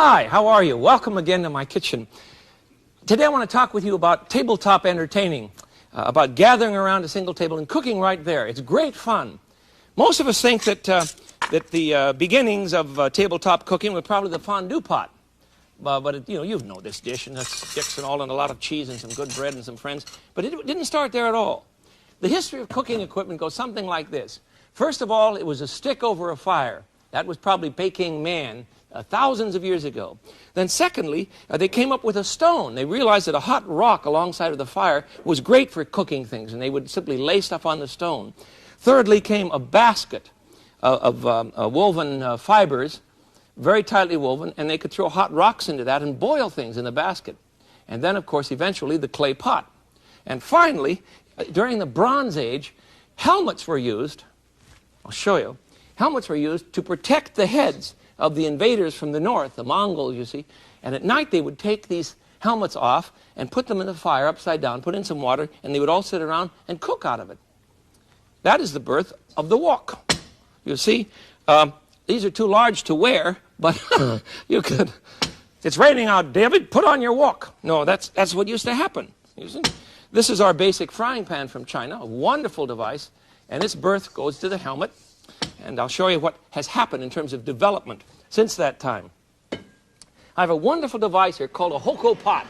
Hi, how are you? Welcome again to my kitchen. Today I want to talk with you about tabletop entertaining, about gathering around a single table and cooking right there. It's great fun. Most of us think that the beginnings of tabletop cooking were probably the fondue pot. But you know this dish, and that's sticks and all, and a lot of cheese and some good bread and some friends. But it didn't start there at all. The history of cooking equipment goes something like this. First of all, it was a stick over a fire. That was probably Peking man thousands of years ago. Then secondly, they came up with a stone. They realized that a hot rock alongside of the fire was great for cooking things, and they would simply lay stuff on the stone. Thirdly came a basket of woven fibers, very tightly woven, and they could throw hot rocks into that and boil things in the basket. And then, of course, eventually the clay pot. And finally, during the Bronze Age, helmets were used. I'll show you. Helmets were used to protect the heads of the invaders from the north, the Mongols, you see. And at night they would take these helmets off and put them in the fire upside down, put in some water, and they would all sit around and cook out of it. That is the birth of the wok. You see, these are too large to wear, but you could. It's raining out, David, put on your wok. No, that's what used to happen. You see? This is our basic frying pan from China, a wonderful device, and its birth goes to the helmet. And I'll show you what has happened in terms of development since that time. I have a wonderful device here called a hoko pot.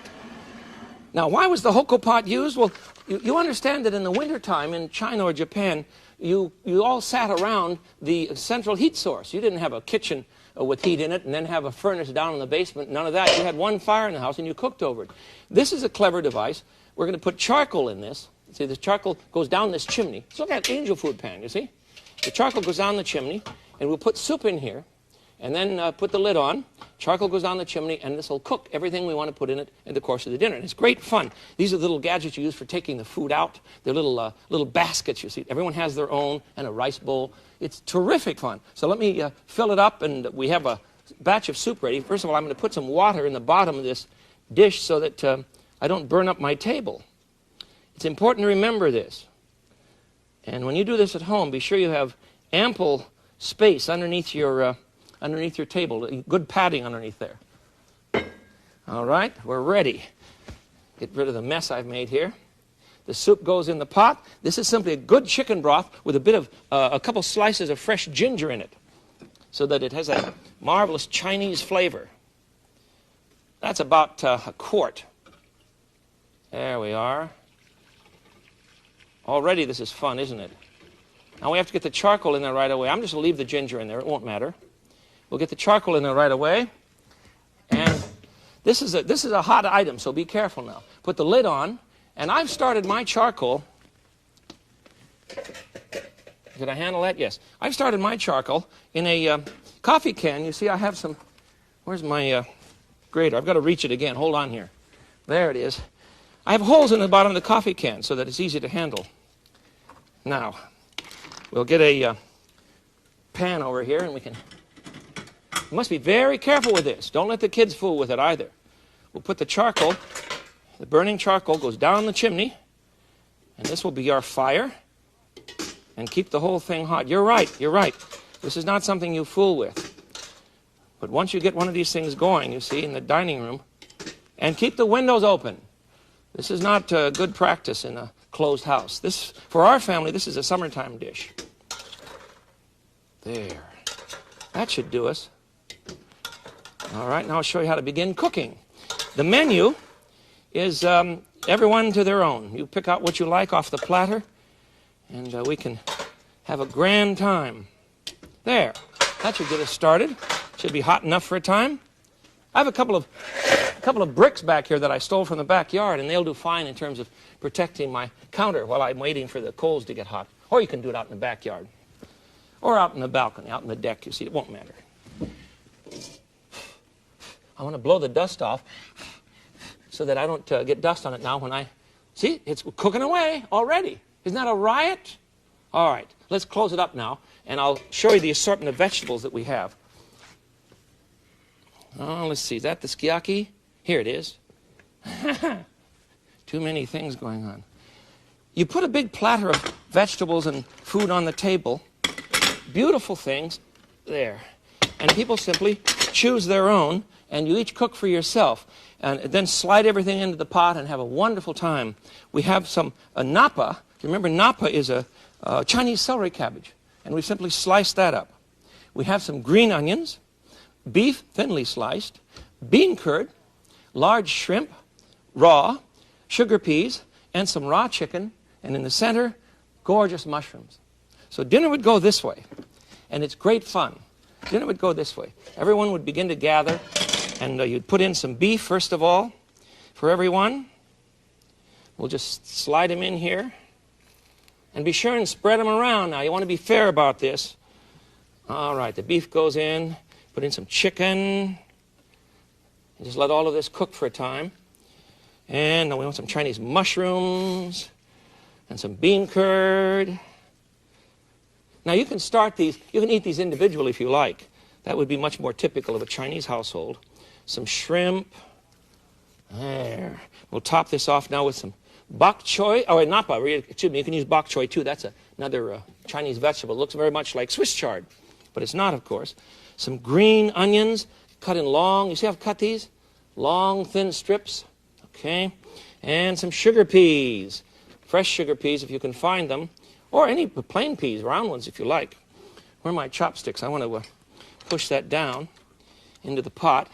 Now, why was the hoko pot used? Well, you understand that in the wintertime in China or Japan, you all sat around the central heat source. You didn't have a kitchen with heat in it and then have a furnace down in the basement. None of that. You had one fire in the house and you cooked over it. This is a clever device. We're going to put charcoal in this. See, this charcoal goes down this chimney. It's like an angel food pan, you see? The charcoal goes down the chimney, and we'll put soup in here, and then put the lid on. Charcoal goes down the chimney, and this will cook everything we want to put in it in the course of the dinner. And it's great fun. These are the little gadgets you use for taking the food out. They're little baskets, you see. Everyone has their own, and a rice bowl. It's terrific fun. So let me fill it up, and we have a batch of soup ready. First of all, I'm going to put some water in the bottom of this dish so that I don't burn up my table. It's important to remember this. And when you do this at home, be sure you have ample space underneath your table, good padding underneath there. All right, we're ready. Get rid of the mess I've made here. The soup goes in the pot. This is simply a good chicken broth with a bit of a couple slices of fresh ginger in it, so that it has a marvelous Chinese flavor. That's about a quart. There we are. Already this is fun, isn't it? Now we have to get the charcoal in there right away. I'm just going to leave the ginger in there. It won't matter. We'll get the charcoal in there right away. And this is a hot item, so be careful now. Put the lid on. And I've started my charcoal. Did I handle that? Yes. I've started my charcoal in a coffee can. You see, I have some. Where's my grater? I've got to reach it again. Hold on here. There it is. I have holes in the bottom of the coffee can so that it's easy to handle. Now, we'll get a pan over here, and you must be very careful with this. Don't let the kids fool with it either. We'll put the charcoal, the burning charcoal goes down the chimney, and this will be our fire, and keep the whole thing hot. You're right. This is not something you fool with. But once you get one of these things going, you see, in the dining room, and keep the windows open. This is not good practice in a closed house. For our family, this is a summertime dish. There. That should do us. All right, now I'll show you how to begin cooking. The menu is everyone to their own. You pick out what you like off the platter, and we can have a grand time. There. That should get us started. Should be hot enough for a time. I have a couple of bricks back here that I stole from the backyard, and they'll do fine in terms of protecting my counter while I'm waiting for the coals to get hot. Or you can do it out in the backyard. Or out in the balcony, out in the deck. You see, it won't matter. I want to blow the dust off so that I don't get dust on it now when I... See, it's cooking away already. Isn't that a riot? All right, let's close it up now, and I'll show you the assortment of vegetables that we have. Oh, let's see. Is that the sukiyaki? Here it is. Too many things going on. You put a big platter of vegetables and food on the table. Beautiful things. There. And people simply choose their own and you each cook for yourself. And then slide everything into the pot and have a wonderful time. We have some napa. Remember, napa is a Chinese celery cabbage, and we simply sliced that up. We have some green onions, beef thinly sliced, bean curd, large shrimp, raw, sugar peas, and some raw chicken, and in the center, gorgeous mushrooms. So dinner would go this way, and it's great fun. Dinner would go this way. Everyone would begin to gather, and you'd put in some beef, first of all, for everyone. We'll just slide them in here. And be sure and spread them around now. You want to be fair about this. All right, the beef goes in. Put in some chicken. And just let all of this cook for a time. And now we want some Chinese mushrooms and some bean curd. Now you can start these, you can eat these individually if you like. That would be much more typical of a Chinese household. Some shrimp. There. We'll top this off now with some bok choy. Oh, napa. Excuse me, you can use bok choy too. That's another Chinese vegetable. It looks very much like Swiss chard, but it's not, of course. Some green onions cut in long. You see how I've cut these? Long, thin strips. Okay. And some sugar peas. Fresh sugar peas if you can find them. Or any plain peas, round ones if you like. Where are my chopsticks? I want to push that down into the pot.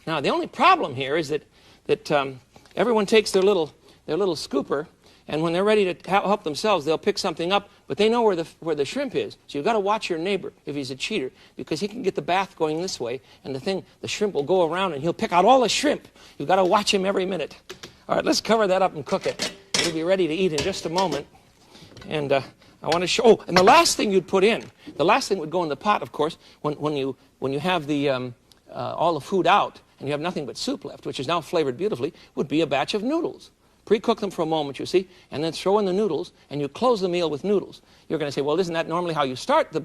Now, the only problem here is that everyone takes their little scooper, and when they're ready to help themselves, they'll pick something up, but they know where the shrimp is. So you've got to watch your neighbor if he's a cheater, because he can get the bath going this way, and the shrimp will go around, and he'll pick out all the shrimp. You've got to watch him every minute. All right, let's cover that up and cook it. It'll be ready to eat in just a moment. And I want to show. Oh, and the last thing you'd put in, the last thing would go in the pot, of course, when you have all the food out and you have nothing but soup left, which is now flavored beautifully, would be a batch of noodles. Pre-cook them for a moment, you see, and then throw in the noodles, and you close the meal with noodles. You're going to say, well, isn't that normally how you start the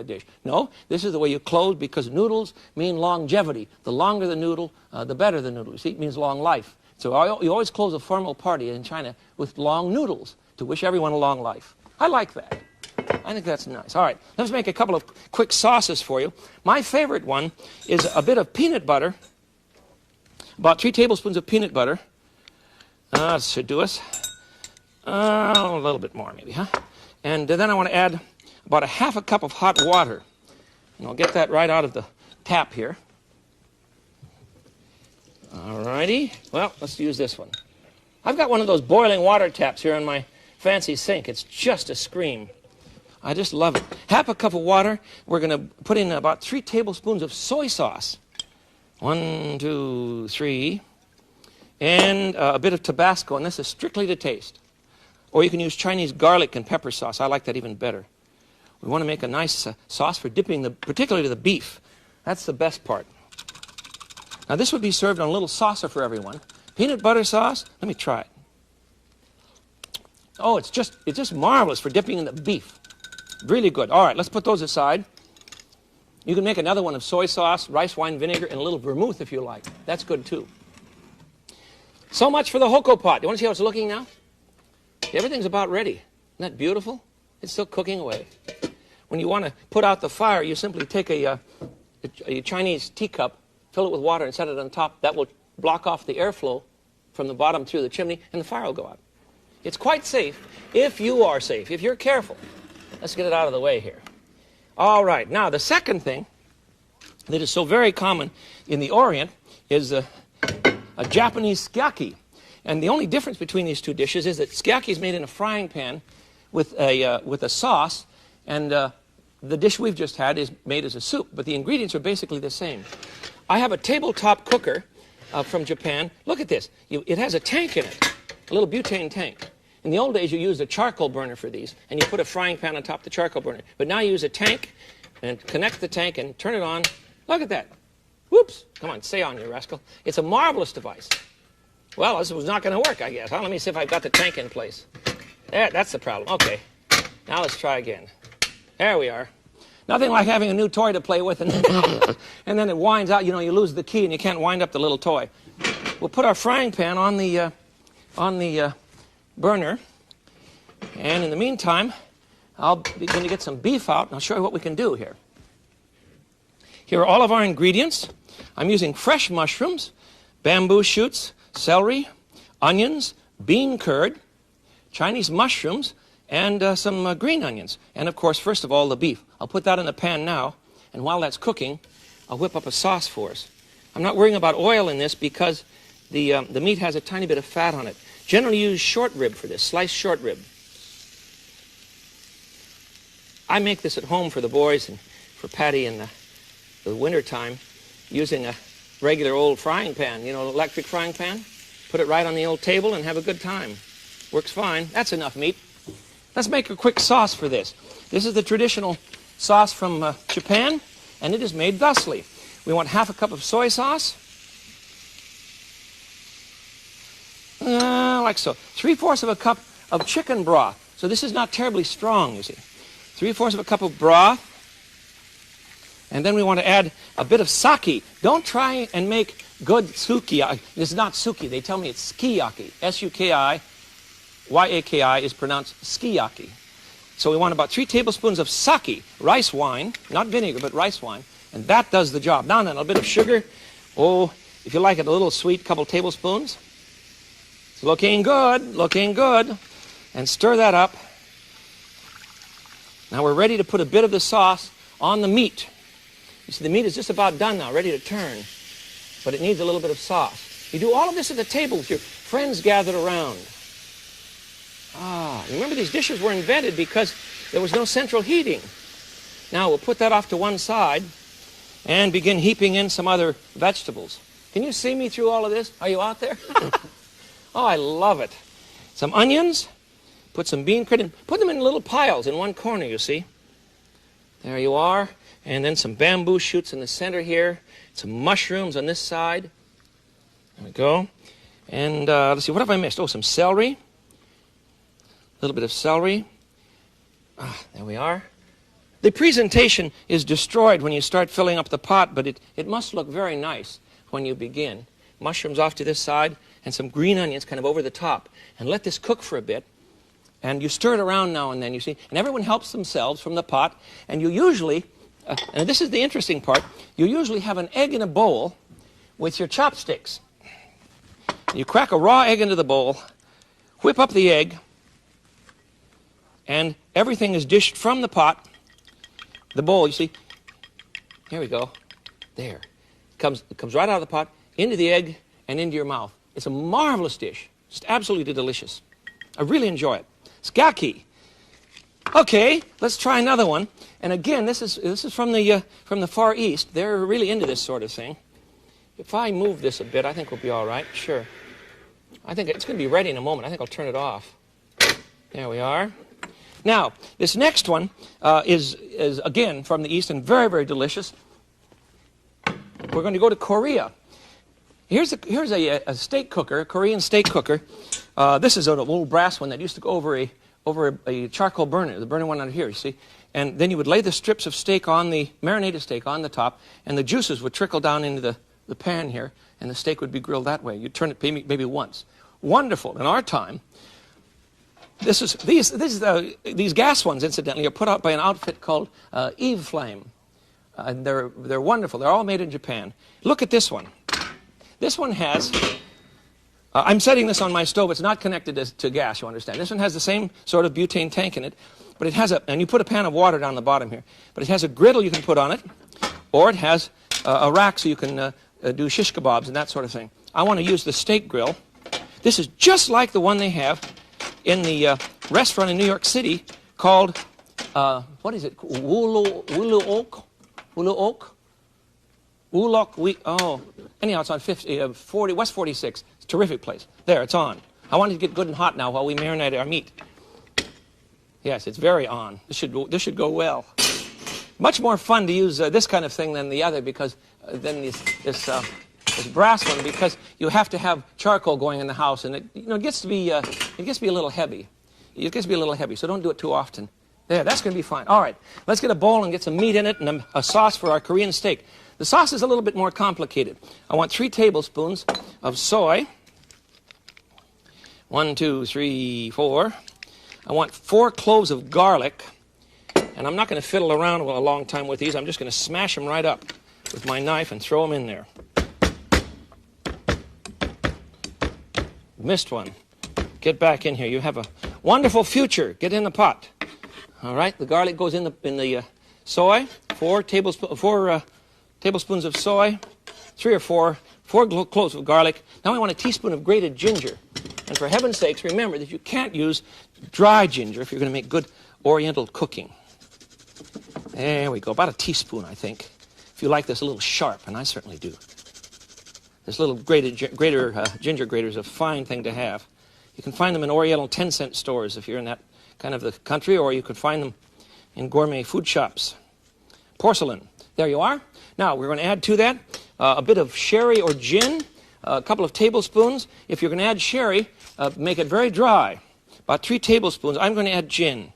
dish? No, this is the way you close, because noodles mean longevity. The longer the noodle, the better the noodle. You see, it means long life. So you always close a formal party in China with long noodles to wish everyone a long life. I like that. I think that's nice. All right, let's make a couple of quick sauces for you. My favorite one is a bit of peanut butter, about 3 tablespoons of peanut butter. That should do us. A little bit more maybe, huh? And then I want to add about a half a cup of hot water. And I'll get that right out of the tap here. All righty. Well, let's use this one. I've got one of those boiling water taps here on my fancy sink. It's just a scream. I just love it. Half a cup of water. We're going to put in about 3 tablespoons of soy sauce. 1, 2, 3. And a bit of Tabasco, and this is strictly to taste. Or you can use Chinese garlic and pepper sauce. I like that even better. We want to make a nice sauce for dipping, particularly the beef. That's the best part. Now this would be served on a little saucer for everyone. Peanut butter sauce. Let me try it. Oh, it's just marvelous for dipping in the beef. Really good. All right, let's put those aside. You can make another one of soy sauce, rice wine vinegar, and a little vermouth if you like. That's good too. So much for the hoko pot. You want to see how it's looking now? Everything's about ready. Isn't that beautiful? It's still cooking away. When you want to put out the fire, you simply take a Chinese teacup, fill it with water, and set it on top. That will block off the airflow from the bottom through the chimney, and the fire will go out. It's quite safe if you are safe, if you're careful. Let's get it out of the way here. All right. Now, the second thing that is so very common in the Orient is a Japanese sukiyaki. And the only difference between these two dishes is that sukiyaki is made in a frying pan with a sauce, and the dish we've just had is made as a soup, but the ingredients are basically the same. I have a tabletop cooker from Japan. Look at this. It has a tank in it, a little butane tank. In the old days, you used a charcoal burner for these, and you put a frying pan on top of the charcoal burner. But now you use a tank, and connect the tank, and turn it on. Look at that. Whoops. Come on, stay on, you rascal. It's a marvelous device. Well, this was not going to work, I guess. Let me see if I've got the tank in place. There, that's the problem. Okay. Now let's try again. There we are. Nothing like having a new toy to play with, and then it winds out. You know, you lose the key, and you can't wind up the little toy. We'll put our frying pan on the burner, and in the meantime, I'll begin to get some beef out, and I'll show you what we can do here. Here are all of our ingredients. I'm using fresh mushrooms, bamboo shoots, celery, onions, bean curd, Chinese mushrooms, and some green onions. And of course, first of all, the beef. I'll put that in the pan now, and while that's cooking, I'll whip up a sauce for us. I'm not worrying about oil in this because the meat has a tiny bit of fat on it. Generally use short rib for this, sliced short rib. I make this at home for the boys and for Patty in the winter time using a regular old frying pan, you know, electric frying pan. Put it right on the old table and have a good time. Works fine. That's enough meat. Let's make a quick sauce for this. This is the traditional sauce from Japan, and it is made thusly. We want half a cup of soy sauce. Like so. 3/4 of a cup of chicken broth. So this is not terribly strong, you see. 3/4 of a cup of broth. And then we want to add a bit of sake. Don't try and make good sukiyaki. This is not suki. They tell me it's skiyaki. S-U-K-I-Y-A-K-I is pronounced skiyaki. So we want about 3 tablespoons of sake, rice wine, not vinegar, but rice wine. And that does the job. Now, a little bit of sugar. Oh, if you like it a little sweet, couple tablespoons. It's looking good, looking good. And stir that up. Now we're ready to put a bit of the sauce on the meat. You see, the meat is just about done now, ready to turn. But it needs a little bit of sauce. You do all of this at the table with your friends gathered around. Remember these dishes were invented because there was no central heating. Now we'll put that off to one side and begin heaping in some other vegetables. Can you see me through all of this? Are you out there? Oh, I love it. Some onions. Put some bean curd in. Put them in little piles in one corner, you see. There you are. And then some bamboo shoots in the center here. Some mushrooms on this side. There we go. And let's see, what have I missed? Oh, some celery. A little bit of celery. There we are. The presentation is destroyed when you start filling up the pot, but it must look very nice when you begin. Mushrooms off to this side and some green onions kind of over the top. And let this cook for a bit. And you stir it around now and then, you see. And everyone helps themselves from the pot. And you usually, and this is the interesting part, you usually have an egg in a bowl with your chopsticks. You crack a raw egg into the bowl, whip up the egg, and everything is dished from the pot, the bowl, you see. Here we go. There. It comes right out of the pot, into the egg, and into your mouth. It's a marvelous dish. Just absolutely delicious. I really enjoy it. Skaki. Okay, let's try another one. And again, this is from the Far East. They're really into this sort of thing. If I move this a bit, I think we'll be all right. Sure. I think it's going to be ready in a moment. I think I'll turn it off. There we are. Now, this next one is again from the East and very, very delicious. We're going to go to Korea. Here's a steak cooker, a Korean steak cooker. This is an old brass one that used to go over a charcoal burner, the burner one under here, you see. And then you would lay the strips of steak on the marinated steak on the top, and the juices would trickle down into the pan here, and the steak would be grilled that way. You'd turn it maybe once. Wonderful. In our time, these gas ones, incidentally, are put out by an outfit called Eve Flame. They're wonderful. They're all made in Japan. Look at this one. This one has, I'm setting this on my stove. It's not connected to gas, you understand. This one has the same sort of butane tank in it, but it has and you put a pan of water down the bottom here, but it has a griddle you can put on it, or it has a rack so you can do shish kebabs and that sort of thing. I want to use the steak grill. This is just like the one they have in the restaurant in New York City called, what is it? Wulok? Anyhow, it's on 40 West 46. It's a terrific place. There, it's on. I want it to get good and hot now while we marinate our meat. Yes, it's very on. This should go well. Much more fun to use this kind of thing than the other because this brass one, because you have to have charcoal going in the house, and it gets to be a little heavy. It gets to be a little heavy, so don't do it too often. There, that's going to be fine. All right, let's get a bowl and get some meat in it and a sauce for our Korean steak. The sauce is a little bit more complicated. I want 3 tablespoons of soy. 1, 2, 3, 4. I want 4 cloves of garlic. And I'm not going to fiddle around a long time with these. I'm just going to smash them right up. with my knife and throw them in there. Missed one. Get back in here. You have a wonderful future. Get in the pot. All right, the garlic goes in the soy. 4 tablespoons of soy, 3 or 4 cloves of garlic. Now we want a teaspoon of grated ginger. And for heaven's sakes, remember that you can't use dry ginger if you're going to make good Oriental cooking. There we go, about a teaspoon, I think. If you like this a little sharp, and I certainly do. This little ginger grater is a fine thing to have. You can find them in Oriental 10-cent stores if you're in that kind of the country, or you could find them in gourmet food shops. Porcelain. There you are. Now, we're going to add to that a bit of sherry or gin, a couple of tablespoons. If you're going to add sherry, make it very dry. About 3 tablespoons. I'm going to add gin.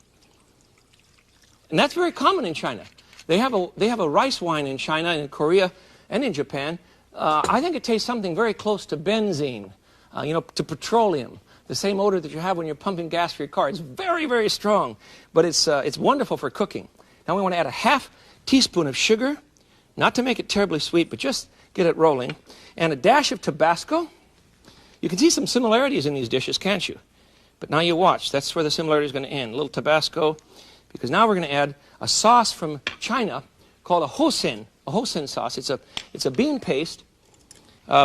And that's very common in China. They have a rice wine in China, and in Korea, and in Japan. I think it tastes something very close to benzene, to petroleum. The same odor that you have when you're pumping gas for your car. It's very, very strong, but it's wonderful for cooking. Now we want to add a half teaspoon of sugar, not to make it terribly sweet, but just get it rolling, and a dash of Tabasco. You can see some similarities in these dishes, can't you? But now you watch. That's where the similarity is going to end. A little Tabasco, because now we're going to add a sauce from China called a hosen sauce. It's a bean paste,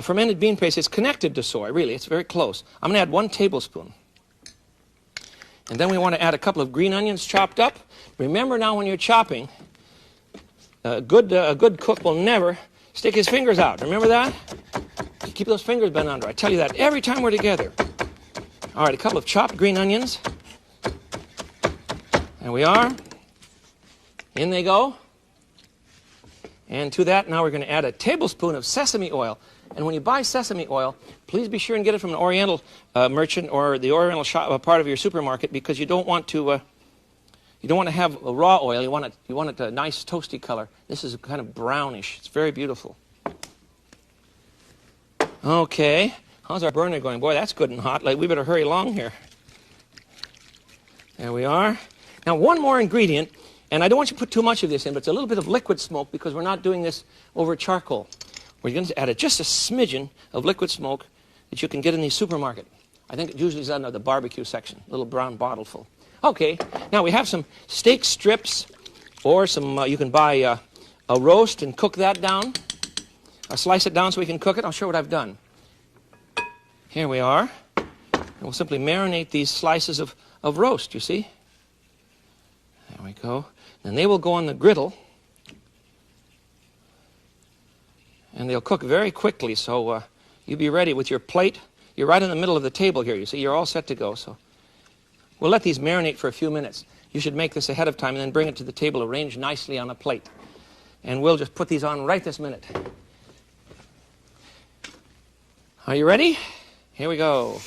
fermented bean paste. It's connected to soy, really. It's very close. I'm going to add 1 tablespoon. And then we want to add a couple of green onions chopped up. Remember now when you're chopping, a good cook will never stick his fingers out. Remember that? Keep those fingers bent under. I tell you that every time we're together. All right, a couple of chopped green onions. There we are. In they go. And to that, now we're going to add a tablespoon of sesame oil. And when you buy sesame oil, please be sure and get it from an Oriental merchant or the Oriental shop, part of your supermarket, because you don't want to have a raw oil. You want it a nice toasty color. This is kind of brownish. It's very beautiful. Okay, how's our burner going? Boy, that's good and hot. Like, we better hurry along here. There we are. Now, one more ingredient, and I don't want you to put too much of this in, but it's a little bit of liquid smoke because we're not doing this over charcoal. We're going to add just a smidgen of liquid smoke that you can get in the supermarket. I think it usually is under the barbecue section, a little brown bottle full. Okay, now we have some steak strips, or some, you can buy a roast and cook that down. Slice it down so we can cook it. I'll show what I've done. Here we are. And we'll simply marinate these slices of roast, you see. There we go. And they will go on the griddle. And they'll cook very quickly, so you be ready with your plate. You're right in the middle of the table here, you see. You're all set to go, so we'll let these marinate for a few minutes. You should make this ahead of time and then bring it to the table arranged nicely on a plate. And we'll just put these on right this minute. Are you ready? Here we go.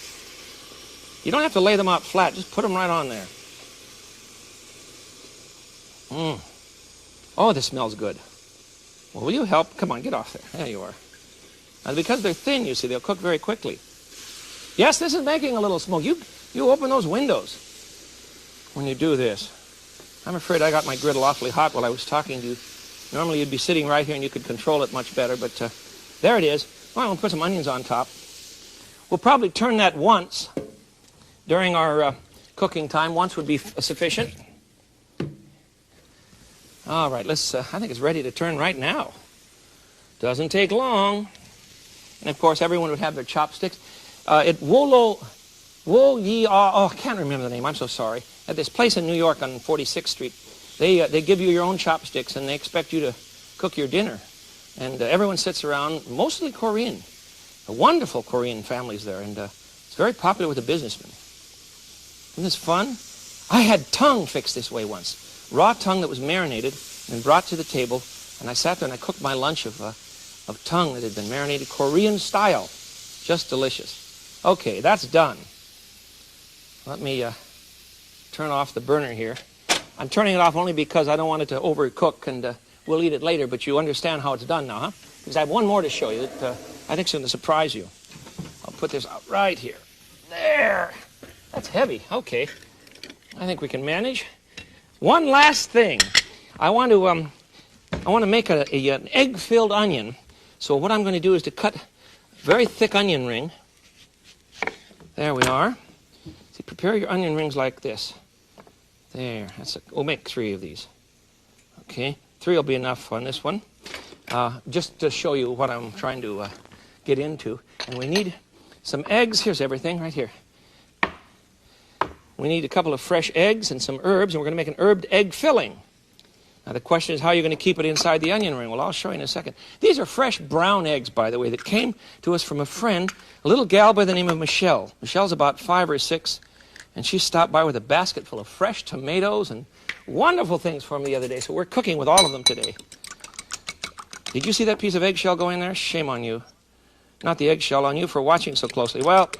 You don't have to lay them out flat. Just put them right on there. Oh, this smells good. Well, will you help? Come on, get off there. There you are. Now, because they're thin, you see, they'll cook very quickly. Yes, this is making a little smoke. You open those windows when you do this. I'm afraid I got my griddle awfully hot while I was talking to you. Normally you'd be sitting right here and you could control it much better, but there it is. Well, we'll put some onions on top. We'll probably turn that once during our cooking time. Once would be sufficient. All right, let's. I think it's ready to turn right now. Doesn't take long. And of course, everyone would have their chopsticks. At I can't remember the name. I'm so sorry. At this place in New York on 46th Street, they give you your own chopsticks and they expect you to cook your dinner. And everyone sits around, mostly Korean. Wonderful Korean families there, and it's very popular with the businessmen. Isn't this fun? I had tongue fixed this way once. Raw tongue that was marinated and brought to the table, and I sat there and I cooked my lunch of tongue that had been marinated Korean style. Just delicious. Okay, that's done. Let me turn off the burner here. I'm turning it off only because I don't want it to overcook, and we'll eat it later, but you understand how it's done now, huh? Because I have one more to show you that I think is going to surprise you. I'll put this out right here. There. That's heavy. Okay. I think we can manage. One last thing. I want to I want to make an egg-filled onion. So what I'm going to do is to cut a very thick onion ring. There we are. See, prepare your onion rings like this. There. We'll make 3 of these. Okay, 3 will be enough on this one. Just to show you what I'm trying to get into. And we need some eggs. Here's everything right here. We need a couple of fresh eggs and some herbs, and we're going to make an herbed egg filling. Now the question is how you're going to keep it inside the onion ring. Well, I'll show you in a second. These are fresh brown eggs, by the way, that came to us from a friend, a little gal by the name of Michelle. Michelle's about 5 or 6, and she stopped by with a basket full of fresh tomatoes and wonderful things for me the other day, so we're cooking with all of them today. Did you see that piece of eggshell go in there? Shame on you. Not the eggshell, on you for watching so closely. Well,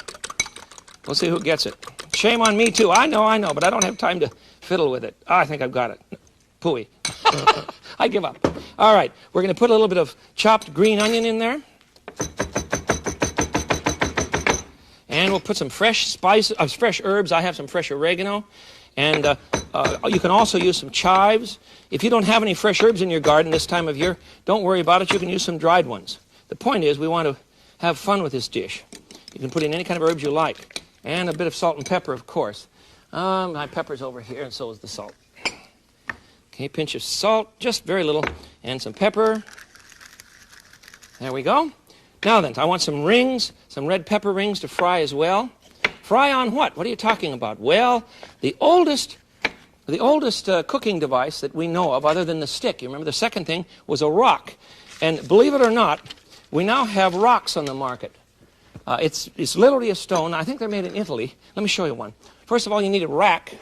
we'll see who gets it. Shame on me, too. I know, but I don't have time to fiddle with it. Oh, I think I've got it. Pooey. I give up. All right, we're going to put a little bit of chopped green onion in there. And we'll put some fresh fresh herbs. I have some fresh oregano. And you can also use some chives. If you don't have any fresh herbs in your garden this time of year, don't worry about it. You can use some dried ones. The point is we want to have fun with this dish. You can put in any kind of herbs you like. And a bit of salt and pepper, of course. My pepper's over here, and so is the salt. Okay, pinch of salt, just very little, and some pepper. There we go. Now then, I want some rings, some red pepper rings to fry as well. Fry on what? What are you talking about? Well, the oldest cooking device that we know of, other than the stick, you remember the second thing, was a rock. And believe it or not, we now have rocks on the market. It's literally a stone. I think they're made in Italy. Let me show you one. First of all, you need a rack.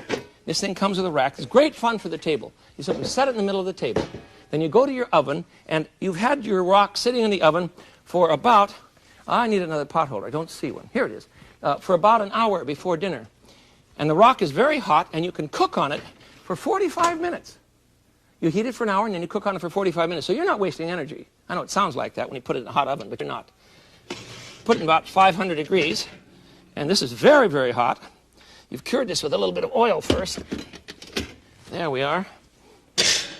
This thing comes with a rack. It's great fun for the table. You simply set it in the middle of the table. Then you go to your oven, and you've had your rock sitting in the oven for about, I need another pot holder. I don't see one. Here it is. For about an hour before dinner. And the rock is very hot, and you can cook on it for 45 minutes. You heat it for an hour, and then you cook on it for 45 minutes. So you're not wasting energy. I know it sounds like that when you put it in a hot oven, but you're not. Put it in about 500 degrees, and this is very, very hot. You've cured this with a little bit of oil first. There we are.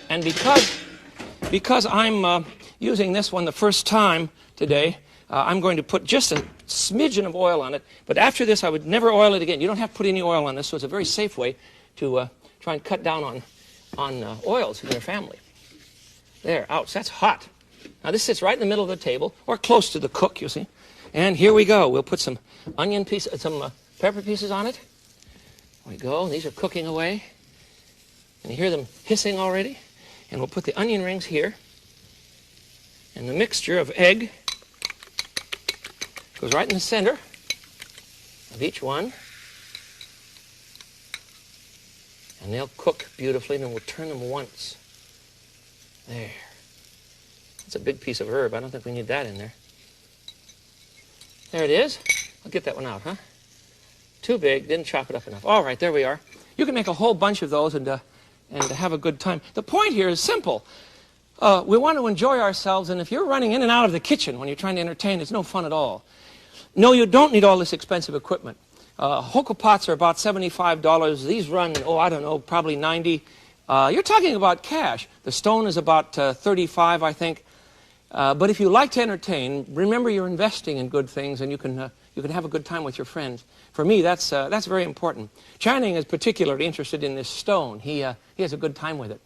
And because I'm using this one the first time today, I'm going to put just a smidgen of oil on it. But after this, I would never oil it again. You don't have to put any oil on this, so it's a very safe way to try and cut down on oils in your family. There, ouch, that's hot. Now this sits right in the middle of the table, or close to the cook, you see. And here we go. We'll put some onion pieces, some pepper pieces on it. There we go. These are cooking away. And you hear them hissing already. And we'll put the onion rings here. And the mixture of egg goes right in the center of each one. And they'll cook beautifully, and then we'll turn them once. There. That's a big piece of herb. I don't think we need that in there. There it is. I'll get that one out, huh? Too big. Didn't chop it up enough. All right, there we are. You can make a whole bunch of those and have a good time. The point here is simple. We want to enjoy ourselves, and if you're running in and out of the kitchen when you're trying to entertain, it's no fun at all. No, you don't need all this expensive equipment. Hoko pots are about $75. These run, I don't know, probably $90. You're talking about cash. The stone is about $35, I think. But if you like to entertain, remember you're investing in good things, and you can have a good time with your friends. For me, that's very important. Channing is particularly interested in this stone. He has a good time with it.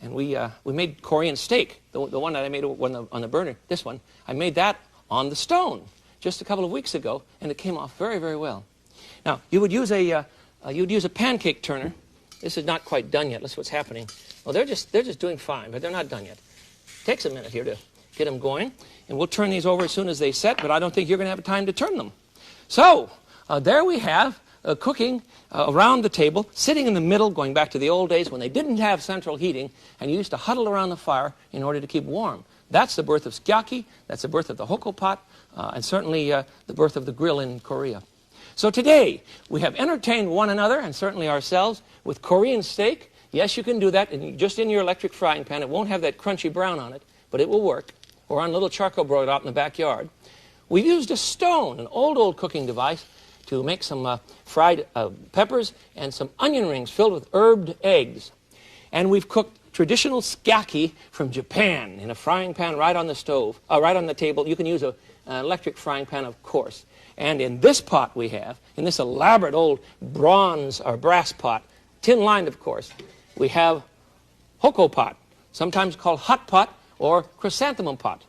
And we made Korean steak, the one that I made on the burner, this one. I made that on the stone just a couple of weeks ago, and it came off very, very well. Now, you would use a pancake turner. This is not quite done yet. Let's see what's happening. Well, they're just doing fine, but they're not done yet. Takes a minute here to get them going, and we'll turn these over as soon as they set, but I don't think you're going to have time to turn them. So, there we have cooking around the table, sitting in the middle, going back to the old days when they didn't have central heating, and you used to huddle around the fire in order to keep warm. That's the birth of sukiyaki, that's the birth of the hoko pot, and certainly the birth of the grill in Korea. So today, we have entertained one another, and certainly ourselves, with Korean steak. Yes, you can do that just in your electric frying pan. It won't have that crunchy brown on it, but it will work. Or on a little charcoal broiler out in the backyard. We've used a stone, an old cooking device, to make some fried peppers and some onion rings filled with herbed eggs. And we've cooked traditional skyaki from Japan in a frying pan right on the stove, right on the table. You can use an electric frying pan, of course. And in this pot we have, in this elaborate old bronze or brass pot, tin-lined, of course, we have hoko pot, sometimes called hot pot or chrysanthemum pot.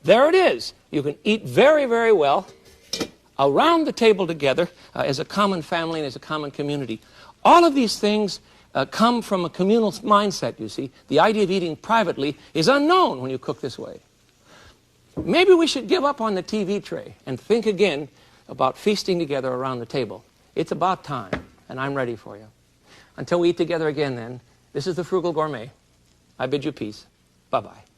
There it is. You can eat very, very well around the table together as a common family and as a common community. All of these things come from a communal mindset, you see. The idea of eating privately is unknown when you cook this way. Maybe we should give up on the TV tray and think again about feasting together around the table. It's about time, and I'm ready for you. Until we eat together again then, this is the Frugal Gourmet. I bid you peace. Bye-bye.